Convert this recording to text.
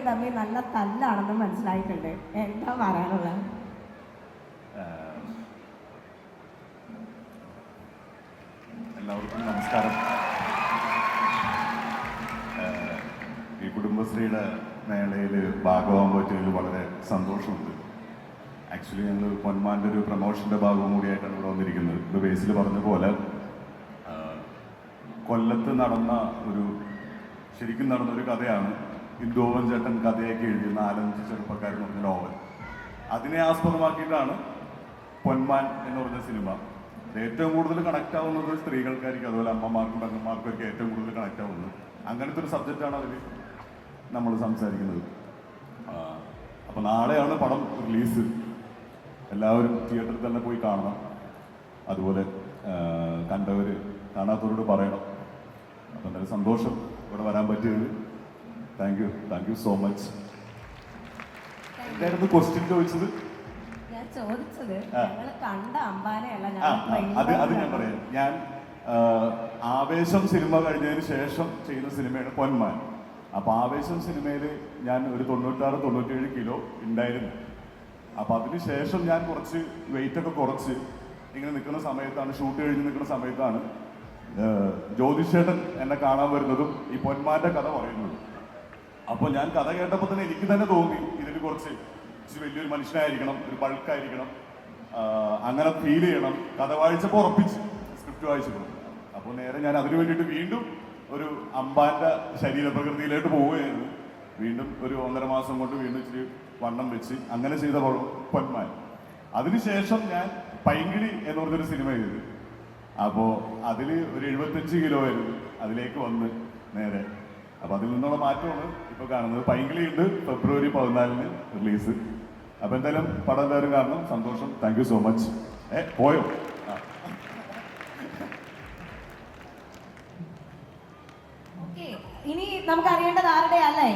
തമ്മിൽ നല്ല തല്ലാണെന്ന് മനസ്സിലായിട്ടുണ്ട്. എന്താ പറയാനുള്ളത്? എല്ലാവർക്കും നമസ്കാരം. ഈ കുടുംബശ്രീയുടെ മേളയിൽ ഭാഗമാകാൻ പറ്റിയതിൽ വളരെ സന്തോഷമുണ്ട്. ആക്ച്വലി ഞങ്ങൾ പൊന്മാൻ്റെ ഒരു പ്രൊമോഷൻ്റെ ഭാഗവും കൂടിയായിട്ടാണ് ഇവിടെ വന്നിരിക്കുന്നത്. ഇപ്പോൾ ബേസിൽ പറഞ്ഞ പോലെ കൊല്ലത്ത് ശരിക്കും നടന്നൊരു കഥയാണ്. ഇന്ദോവൻ ചേട്ടൻ കഥയൊക്കെ എഴുതിയ 4-5 ചെറുപ്പക്കാരെന്ന് പറഞ്ഞ നോവൽ. അതിനെ ആസ്പദമാക്കിയിട്ടാണ് പൊന്മാൻ എന്ന് പറഞ്ഞ സിനിമ. ഏറ്റവും കൂടുതൽ കണക്ട് ആവുന്നത് സ്ത്രീകൾക്കായിരിക്കും, അതുപോലെ അമ്മമാർക്കും പെങ്ങന്മാർക്കും ഒക്കെ ഏറ്റവും കൂടുതൽ കണക്ട് ആവുന്നത്. അങ്ങനത്തെ ഒരു സബ്ജക്റ്റാണ് അതിൽ നമ്മൾ സംസാരിക്കുന്നത്. അപ്പോൾ നാളെയാണ് പടം റിലീസ്. എല്ലാവരും തിയേറ്ററിൽ തന്നെ പോയി കാണണം. അതുപോലെ കണ്ടവർ കാണാത്തവരോട് പറയണം. അപ്പം എന്തായാലും സന്തോഷം ഇവിടെ വരാൻ പറ്റിയത്. Thank you so much. എന്തായിരുന്നു ക്വസ്റ്റ്യൻ ചോദിച്ചത്? ഞാൻ ചോദിച്ചത് കണ്ട അമ്പാനെയല്ല, അത് ഞാൻ പറയാം. ഞാൻ ആവേശം സിനിമ കഴിഞ്ഞതിന് ശേഷം ചെയ്യുന്ന സിനിമയാണ് പൊന്മാൻ. അപ്പോൾ ആവേശം സിനിമയിൽ ഞാൻ ഒരു 96-97 കിലോ ഉണ്ടായിരുന്നു. അപ്പോൾ അതിന് ശേഷം ഞാൻ കുറച്ച് വെയിറ്റൊക്കെ കുറച്ച് ഇങ്ങനെ നിൽക്കുന്ന സമയത്താണ്, ഷൂട്ട് കഴിഞ്ഞ് നിൽക്കുന്ന സമയത്താണ് ജ്യോതിഷേട്ടൻ എന്നെ കാണാൻ വരുന്നതും ഈ പൊന്മാൻ്റെ കഥ പറയുന്നതും. അപ്പോൾ ഞാൻ കഥ കേട്ടപ്പോൾ തന്നെ എനിക്ക് തന്നെ തോന്നി ഇതിൽ കുറച്ച് വലിയൊരു മനുഷ്യനായിരിക്കണം, ഒരു ബൾക്കായിരിക്കണം, അങ്ങനെ ഫീൽ ചെയ്യണം. കഥ വായിച്ചപ്പോൾ ഉറപ്പിച്ച് സ്ക്രിപ്റ്റ് വായിച്ചപ്പോൾ. അപ്പോൾ നേരെ ഞാൻ അതിനു വേണ്ടിയിട്ട് വീണ്ടും ഒരു അമ്പാൻ്റെ ശരീരപ്രകൃതിയിലോട്ട് പോവുകയായിരുന്നു. വീണ്ടും ഒരു 1.5 മാസം കൊണ്ട് വീണ്ടും ഇച്ചിരി വണ്ണം വെച്ച് അങ്ങനെ ചെയ്ത പൊന്മാൻ. അതിനുശേഷം ഞാൻ പൈങ്കിളി എന്ന് പറഞ്ഞൊരു സിനിമ ചെയ്തു. അപ്പോൾ അതിൽ ഒരു 75 കിലോ ആയിരുന്നു. അതിലേക്ക് വന്ന് നേരെ അപ്പോൾ അതിൽ നിന്നുള്ള മാറ്റമാണ് ഇപ്പോൾ കാണുന്നത്. പൈങ്കിളി ഉണ്ട്, ഫെബ്രുവരി 14-ന് റിലീസ്. അപ്പോൾ എന്തായാലും പടം എല്ലാവരും കാണണം. സന്തോഷം. Thank you so much. പോയോ? ഇനി നമുക്ക് അറിയേണ്ടത് ആരുടെ അല്ലേ?